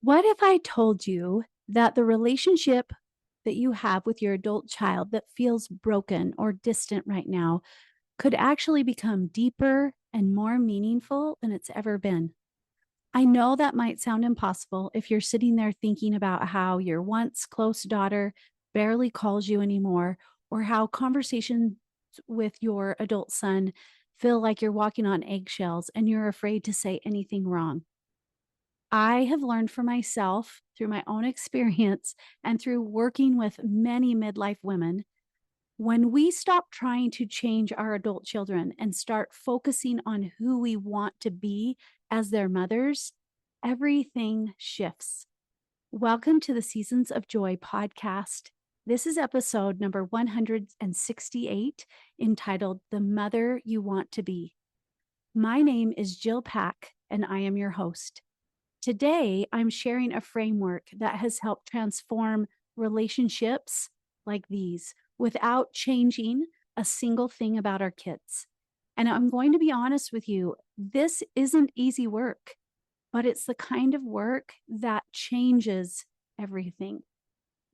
What if I told you that the relationship that you have with your adult child that feels broken or distant right now could actually become deeper and more meaningful than it's ever been? I know that might sound impossible if you're sitting there thinking about how your once close daughter barely calls you anymore, or how conversations with your adult son feel like you're walking on eggshells and you're afraid to say anything wrong. I have learned for myself through my own experience and through working with many midlife women, when we stop trying to change our adult children and start focusing on who we want to be as their mothers, everything shifts. Welcome to the Seasons of Joy podcast. This is episode number 168, entitled The Mother You Want to Be. My name is Jill Pack, and I am your host. Today, I'm sharing a framework that has helped transform relationships like these without changing a single thing about our kids. And I'm going to be honest with you, this isn't easy work, but it's the kind of work that changes everything.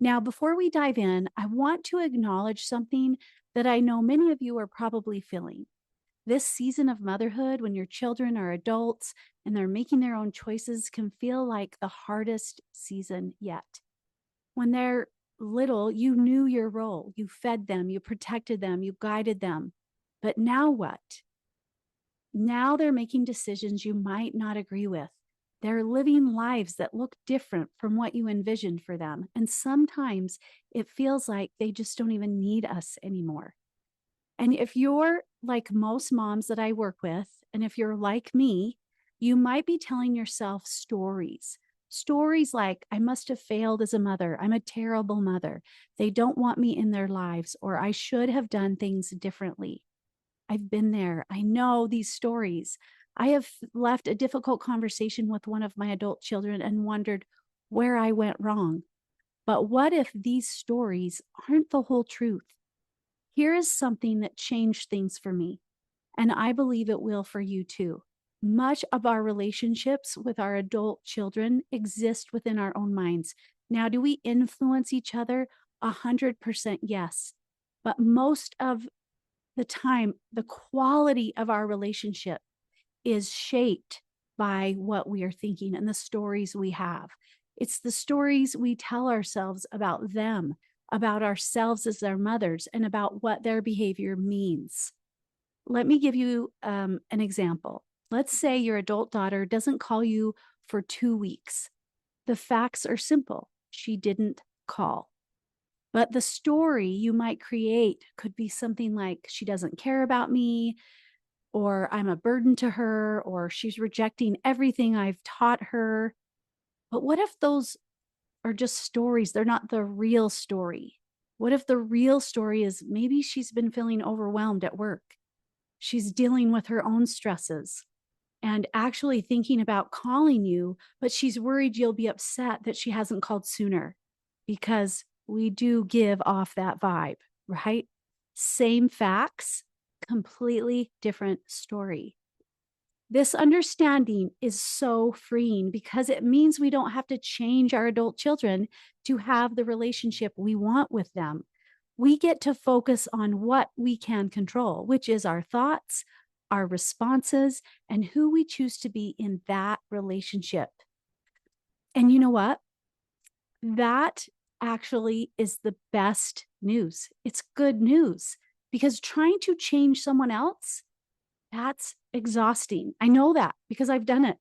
Now, before we dive in, I want to acknowledge something that I know many of you are probably feeling. This season of motherhood, when your children are adults and they're making their own choices, can feel like the hardest season yet. When they're little, you knew your role. You fed them, you protected them, you guided them. But now what? Now they're making decisions you might not agree with. They're living lives that look different from what you envisioned for them. And sometimes it feels like they just don't even need us anymore. And if you're like most moms that I work with, and if you're like me, you might be telling yourself stories. Stories like, I must have failed as a mother. I'm a terrible mother. They don't want me in their lives, or I should have done things differently. I've been there. I know these stories. I have left a difficult conversation with one of my adult children and wondered where I went wrong. But what if these stories aren't the whole truth? Here is something that changed things for me, and I believe it will for you too. Much of our relationships with our adult children exist within our own minds. Now, do we influence each other? 100% yes. But most of the time, the quality of our relationship is shaped by what we are thinking and the stories we have. It's the stories we tell ourselves about them, about ourselves as their mothers, and about what their behavior means. Let me give you an example. Let's say your adult daughter doesn't call you for 2 weeks. The facts are simple. She didn't call. But the story you might create could be something like, she doesn't care about me, or I'm a burden to her, or she's rejecting everything I've taught her. But what if those are just stories? They're not the real story. What if the real story is maybe she's been feeling overwhelmed at work? She's dealing with her own stresses and actually thinking about calling you, but she's worried you'll be upset that she hasn't called sooner, because we do give off that vibe, right? Same facts, completely different story. This understanding is so freeing because it means we don't have to change our adult children to have the relationship we want with them. We get to focus on what we can control, which is our thoughts, our responses, and who we choose to be in that relationship. And you know what? That actually is the best news. It's good news, because trying to change someone else, that's exhausting. I know that because I've done it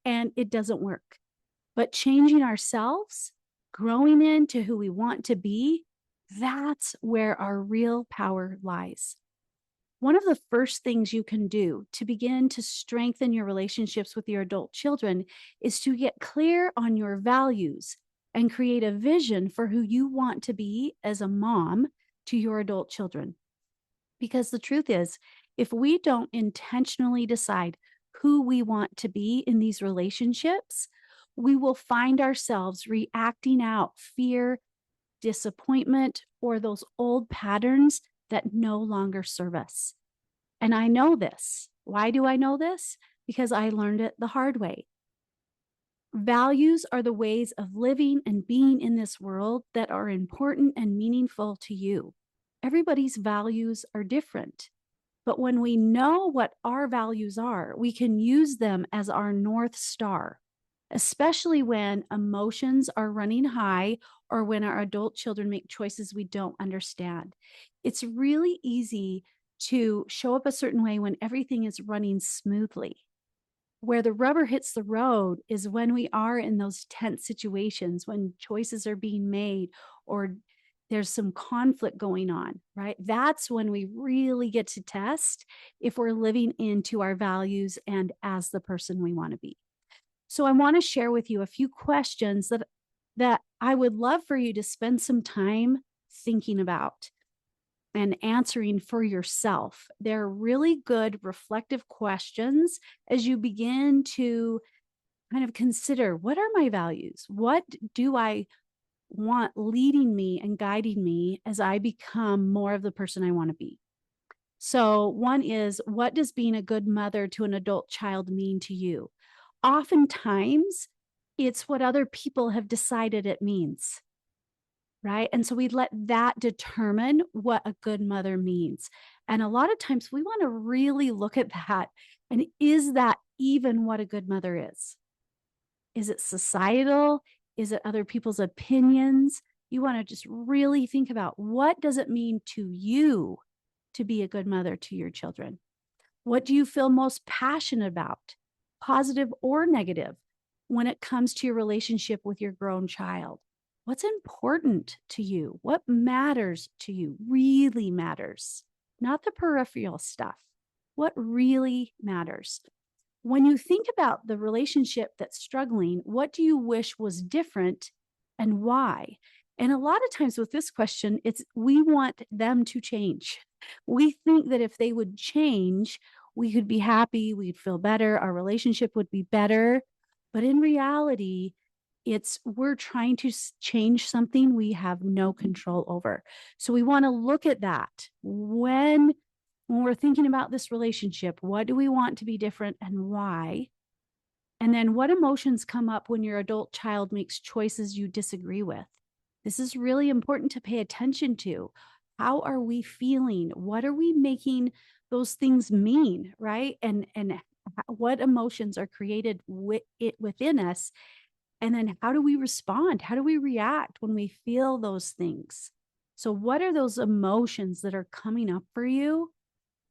and it doesn't work. But changing ourselves, growing into who we want to be, that's where our real power lies. One of the first things you can do to begin to strengthen your relationships with your adult children is to get clear on your values and create a vision for who you want to be as a mom to your adult children. Because the truth is, if we don't intentionally decide who we want to be in these relationships, we will find ourselves reacting out fear, disappointment, or those old patterns that no longer serve us. And I know this. Why do I know this? Because I learned it the hard way. Values are the ways of living and being in this world that are important and meaningful to you. Everybody's values are different. But when we know what our values are, we can use them as our North Star, especially when emotions are running high or when our adult children make choices we don't understand. It's really easy to show up a certain way when everything is running smoothly. Where the rubber hits the road is when we are in those tense situations, when choices are being made or there's some conflict going on, right? That's when we really get to test if we're living into our values and as the person we want to be. So I want to share with you a few questions that I would love for you to spend some time thinking about and answering for yourself. They're really good reflective questions as you begin to kind of consider, what are my values? What do I want leading me and guiding me as I become more of the person I want to be? So, one is, what does being a good mother to an adult child mean to you? Oftentimes, it's what other people have decided it means, right? And so we let that determine what a good mother means. And a lot of times we want to really look at that. And is that even what a good mother is? Is it societal? Is it other people's opinions? You want to just really think about, what does it mean to you to be a good mother to your children? What do you feel most passionate about, positive or negative, when it comes to your relationship with your grown child? What's important to you? What matters to you? Really matters, not the peripheral stuff. What really matters? When you think about the relationship that's struggling, what do you wish was different and why? And a lot of times with this question, it's we want them to change. We think that if they would change, we could be happy, we'd feel better, our relationship would be better. But in reality, it's we're trying to change something we have no control over. So we want to look at that when we're thinking about this relationship. What do we want to be different and why? And then what emotions come up when your adult child makes choices you disagree with? This is really important to pay attention to. How are we feeling? What are we making those things mean, right? And what emotions are created within us? And then how do we respond? How do we react when we feel those things? So what are those emotions that are coming up for you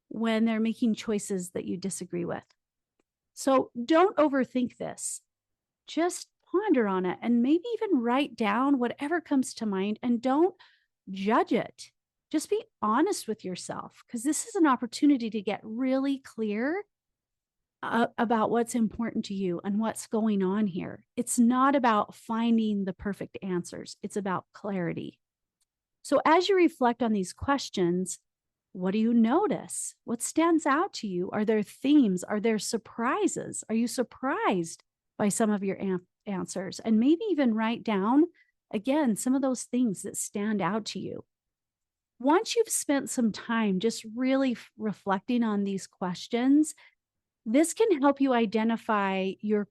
when they're making choices that you disagree with? So don't overthink this. Just ponder on it and maybe even write down whatever comes to mind, and don't judge it. Just be honest with yourself, because this is an opportunity to get really clear about what's important to you and what's going on here. It's not about finding the perfect answers. It's about clarity. So as you reflect on these questions, what do you notice? What stands out to you? Are there themes? Are there surprises? Are you surprised by some of your answers? And maybe even write down, again, some of those things that stand out to you. Once you've spent some time just really reflecting on these questions, this can help you identify your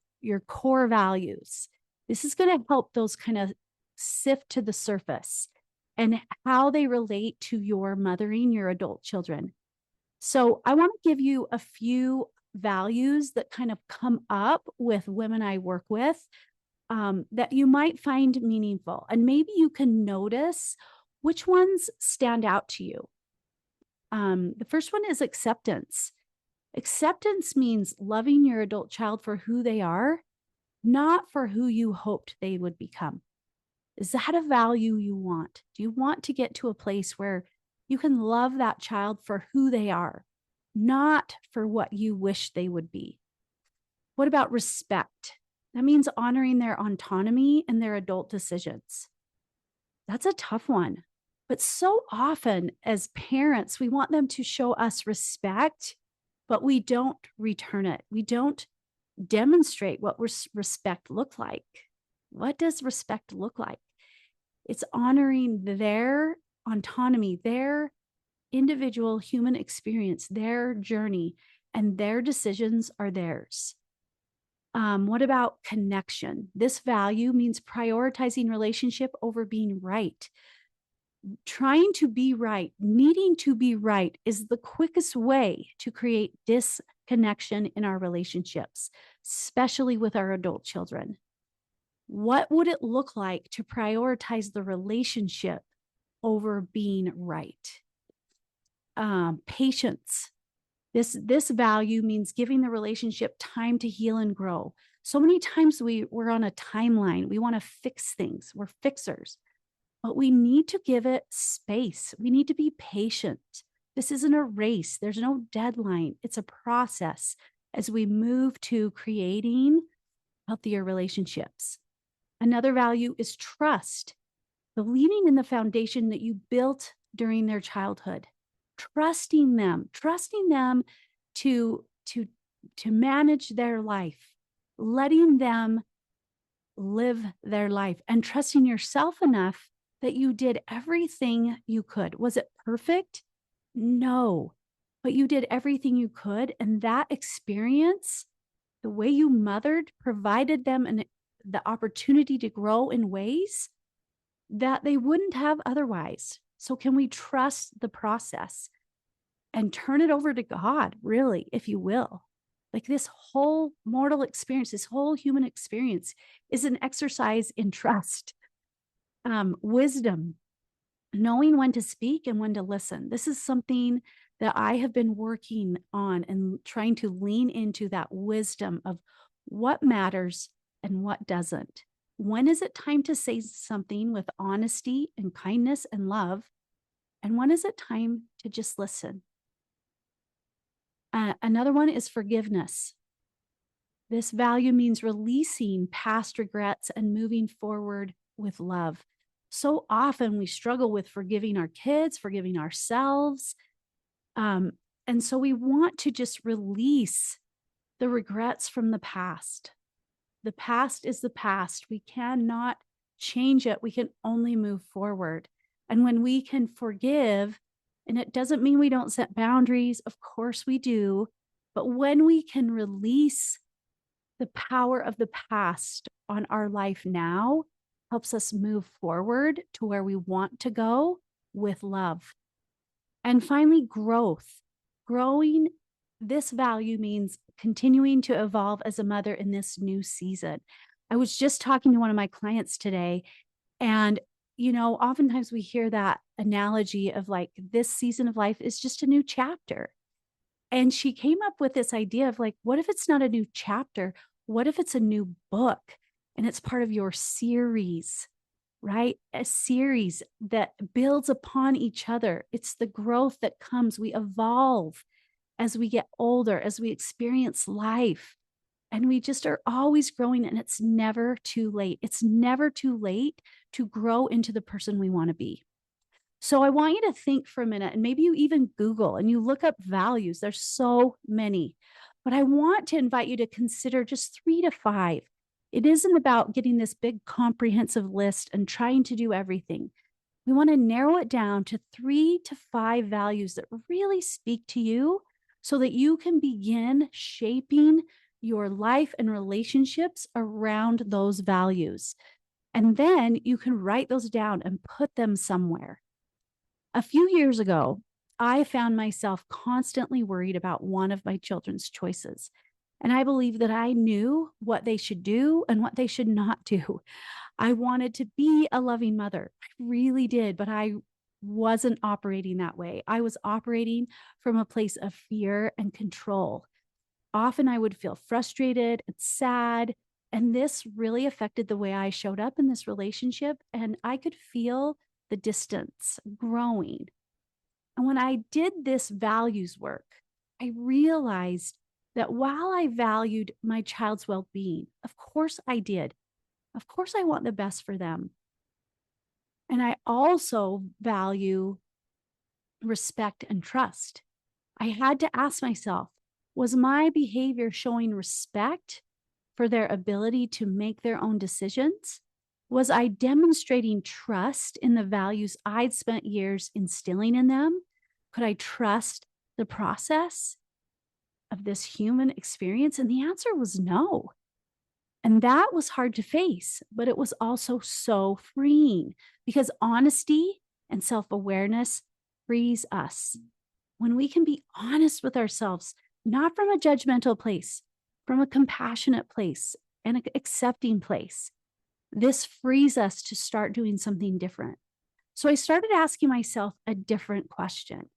core values. This is going to help those kind of sift to the surface and how they relate to your mothering your adult children. So I want to give you a few values that kind of come up with women I work with, that you might find meaningful. And maybe you can notice which ones stand out to you. The first one is acceptance. Acceptance means loving your adult child for who they are, not for who you hoped they would become. Is that a value you want? Do you want to get to a place where you can love that child for who they are, not for what you wish they would be? What about respect? That means honoring their autonomy and their adult decisions. That's a tough one. But so often as parents, we want them to show us respect, but we don't return it. We don't demonstrate what respect look like. What does respect look like? It's honoring their autonomy, their individual human experience, their journey, and their decisions are theirs. What about connection? This value means prioritizing relationship over being right. Trying to be right, needing to be right is the quickest way to create disconnection in our relationships, especially with our adult children. What would it look like to prioritize the relationship over being right? Patience. This value means giving the relationship time to heal and grow. So many times we're on a timeline. We want to fix things. We're fixers, but we need to give it space. We need to be patient. This isn't a race. There's no deadline. It's a process as we move to creating healthier relationships. Another value is trust, believing in the foundation that you built during their childhood, trusting them to manage their life, letting them live their life, and trusting yourself enough that you did everything you could. Was it perfect? No, but you did everything you could. And that experience, the way you mothered, provided them the opportunity to grow in ways that they wouldn't have otherwise. So can we trust the process and turn it over to God, really, if you will? Like this whole mortal experience, this whole human experience is an exercise in trust, wisdom, knowing when to speak and when to listen. This is something that I have been working on and trying to lean into, that wisdom of what matters and what doesn't. When is it time to say something with honesty and kindness and love? And when is it time to just listen? Another one is forgiveness. This value means releasing past regrets and moving forward with love. So often we struggle with forgiving our kids, forgiving ourselves. And so we want to just release the regrets from the past. The past is the past. We cannot change it. We can only move forward. And when we can forgive, and it doesn't mean we don't set boundaries, of course we do, but when we can release the power of the past on our life now, helps us move forward to where we want to go with love. And finally, growth. Growing, this value means continuing to evolve as a mother in this new season. I was just talking to one of my clients today, and oftentimes we hear that analogy of like, this season of life is just a new chapter. And she came up with this idea of like, what if it's not a new chapter? What if it's a new book and it's part of your series, right? A series that builds upon each other. It's the growth that comes. We evolve as we get older, as we experience life. And we just are always growing, and it's never too late. It's never too late to grow into the person we want to be. So I want you to think for a minute, and maybe you even Google and you look up values. There's so many, but I want to invite you to consider just 3 to 5. It isn't about getting this big comprehensive list and trying to do everything. We want to narrow it down to 3 to 5 values that really speak to you so that you can begin shaping your life and relationships around those values. And then you can write those down and put them somewhere. A few years ago, I found myself constantly worried about one of my children's choices. And I believe that I knew what they should do and what they should not do. I wanted to be a loving mother. I really did, but I wasn't operating that way. I was operating from a place of fear and control. Often I would feel frustrated and sad, and this really affected the way I showed up in this relationship, and I could feel the distance growing. And when I did this values work, I realized that while I valued my child's well-being, of course I did. Of course I want the best for them. And I also value respect and trust. I had to ask myself, was my behavior showing respect for their ability to make their own decisions? Was I demonstrating trust in the values I'd spent years instilling in them? Could I trust the process of this human experience? And the answer was no. And that was hard to face, but it was also so freeing because honesty and self awareness frees us. When we can be honest with ourselves, not from a judgmental place, from a compassionate place and an accepting place, this frees us to start doing something different. So I started asking myself a different question.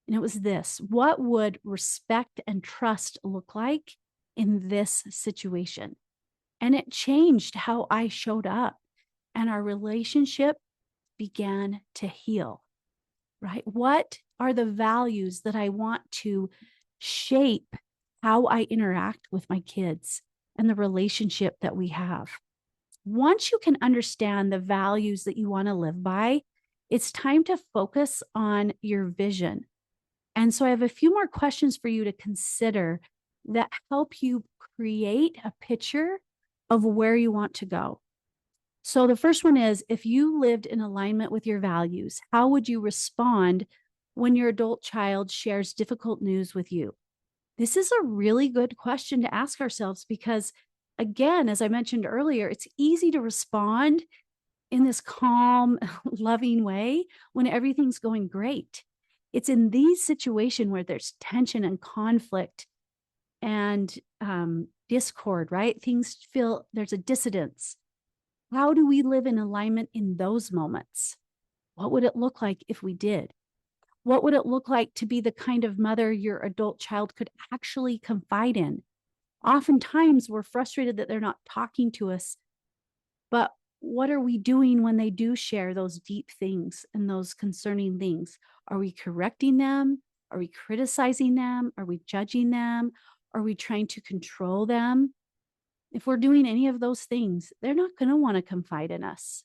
And it was this: what would respect and trust look like in this situation? And it changed how I showed up, and our relationship began to heal, right? What are the values that I want to shape how I interact with my kids and the relationship that we have? Once you can understand the values that you want to live by, it's time to focus on your vision. And so I have a few more questions for you to consider that help you create a picture of where you want to go. So the first one is, if you lived in alignment with your values, how would you respond when your adult child shares difficult news with you? This is a really good question to ask ourselves because, again, as I mentioned earlier, it's easy to respond in this calm, loving way when everything's going great. It's in these situations where there's tension and conflict and discord, right? Things feel there's a dissonance. How do we live in alignment in those moments? What would it look like if we did? What would it look like to be the kind of mother your adult child could actually confide in? Oftentimes, we're frustrated that they're not talking to us, but what are we doing when they do share those deep things and those concerning things? Are we correcting them? Are we criticizing them? Are we judging them? Are we trying to control them? If we're doing any of those things, they're not going to want to confide in us.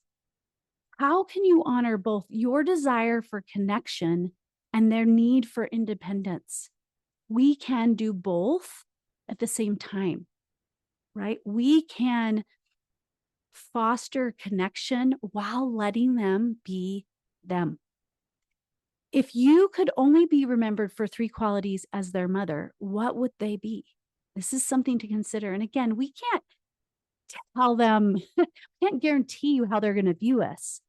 How can you honor both your desire for connection and their need for independence? We can do both at the same time, right? We can foster connection while letting them be them. If you could only be remembered for three qualities as their mother, what would they be? This is something to consider. And again, we can't tell them, can't guarantee you how they're going to view us.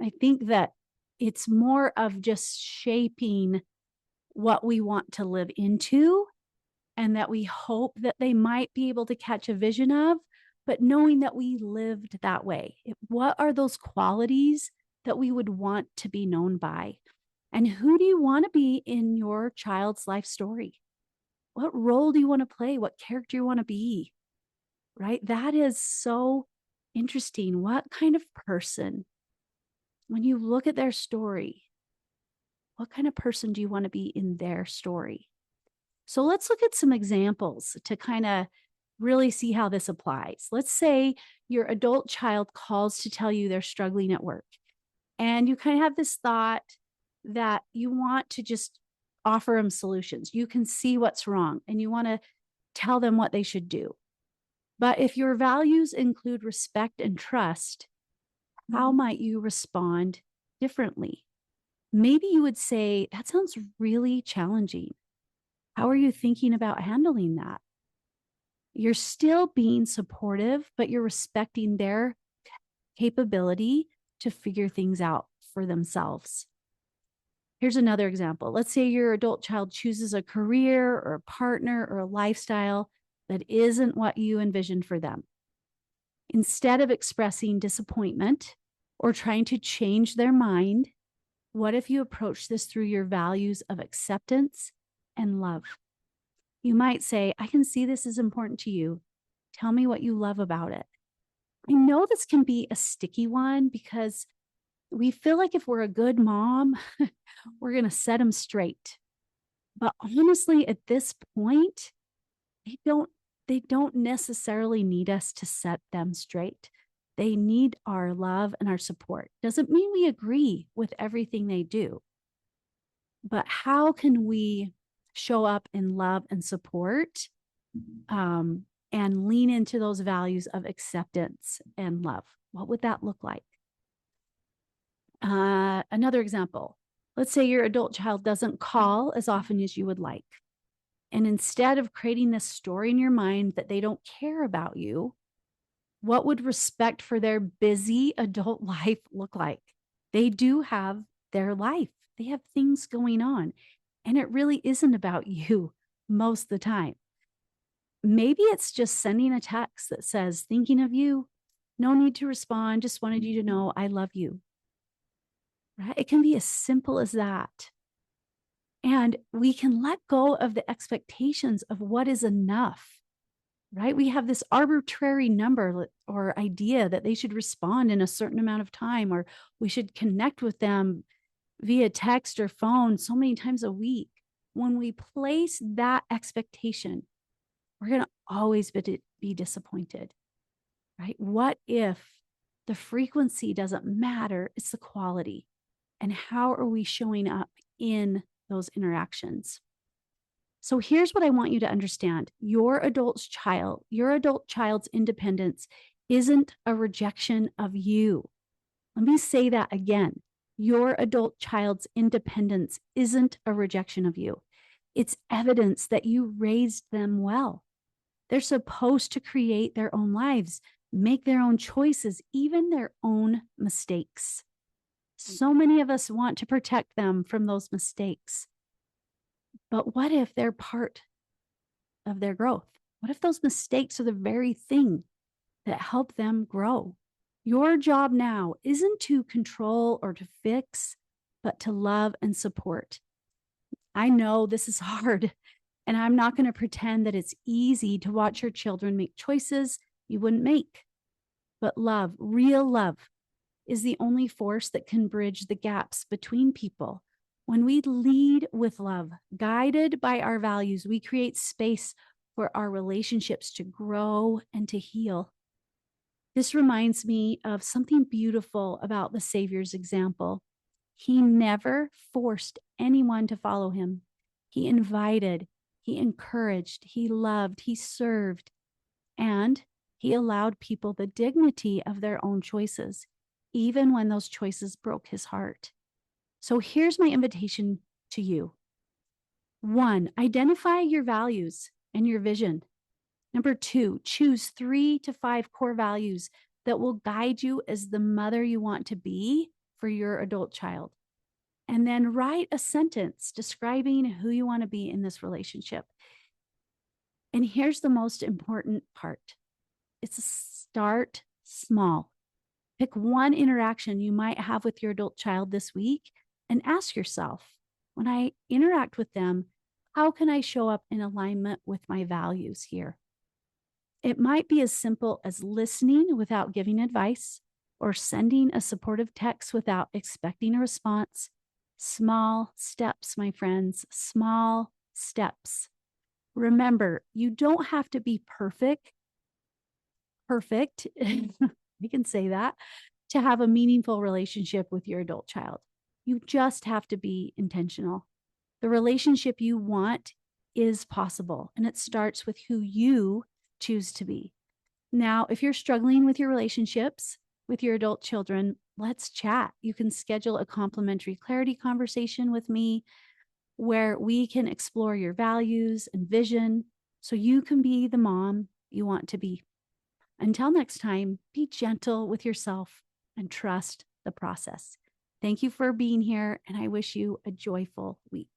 I think that it's more of just shaping what we want to live into, and that we hope that they might be able to catch a vision of, but knowing that we lived that way. What are those qualities that we would want to be known by? And who do you want to be in your child's life story? What role do you want to play? What character you want to be? Right? That is so interesting. What kind of person, when you look at their story, what kind of person do you want to be in their story? So let's look at some examples to kind of really see how this applies. Let's say your adult child calls to tell you they're struggling at work, and you kind of have this thought that you want to just offer them solutions. You can see what's wrong and you want to tell them what they should do. But if your values include respect and trust, how might you respond differently? Maybe you would say, that sounds really challenging. How are you thinking about handling that? You're still being supportive, but you're respecting their capability to figure things out for themselves. Here's another example. Let's say your adult child chooses a career or a partner or a lifestyle that isn't what you envisioned for them. Instead of expressing disappointment or trying to change their mind, what if you approach this through your values of acceptance and love? You might say, I can see this is important to you. Tell me what you love about it. I know this can be a sticky one because we feel like if we're a good mom, we're going to set them straight. But honestly, at this point, they don't necessarily need us to set them straight. They need our love and our support. Doesn't mean we agree with everything they do. But how can we show up in love and support, and lean into those values of acceptance and love? What would that look like? Another example, let's say your adult child doesn't call as often as you would like. And instead of creating this story in your mind that they don't care about you, What would respect for their busy adult life look like? They do have their life, they have things going on, and it really isn't about you most of the time. Maybe it's just sending a text that says, thinking of you, no need to respond, just wanted you to know I love you. Right? It can be as simple as that. And we can let go of the expectations of what is enough, right? We have this arbitrary number or idea that they should respond in a certain amount of time, or we should connect with them via text or phone so many times a week. When we place that expectation, we're going to always be disappointed, right? What if the frequency doesn't matter? It's the quality. And how are we showing up in those interactions? So here's what I want you to understand. Your adult child's independence isn't a rejection of you. Let me say that again. Your adult child's independence isn't a rejection of you. It's evidence that you raised them well. They're supposed to create their own lives, make their own choices, even their own mistakes. So many of us want to protect them from those mistakes. But what if they're part of their growth? What if those mistakes are the very thing that help them grow? Your job now isn't to control or to fix, but to love and support. I know this is hard, and I'm not going to pretend that it's easy to watch your children make choices you wouldn't make. But love, real love, is the only force that can bridge the gaps between people. When we lead with love, guided by our values, we create space for our relationships to grow and to heal. This reminds me of something beautiful about the Savior's example. He never forced anyone to follow him. He invited, he encouraged, he loved, he served, and he allowed people the dignity of their own choices, even when those choices broke his heart. So here's my invitation to you. 1, identify your values and your vision. Number 2, choose 3 to 5 core values that will guide you as the mother you want to be for your adult child. And then write a sentence describing who you want to be in this relationship. And here's the most important part. It's a start small. Pick one interaction you might have with your adult child this week and ask yourself, when I interact with them, how can I show up in alignment with my values here? It might be as simple as listening without giving advice or sending a supportive text without expecting a response. Small steps, my friends, small steps. Remember, you don't have to be perfect, we can say that, to have a meaningful relationship with your adult child. You just have to be intentional. The relationship you want is possible, and it starts with who you choose to be. Now, if you're struggling with your relationships with your adult children, let's chat. You can schedule a complimentary clarity conversation with me where we can explore your values and vision so you can be the mom you want to be. Until next time, be gentle with yourself and trust the process. Thank you for being here, and I wish you a joyful week.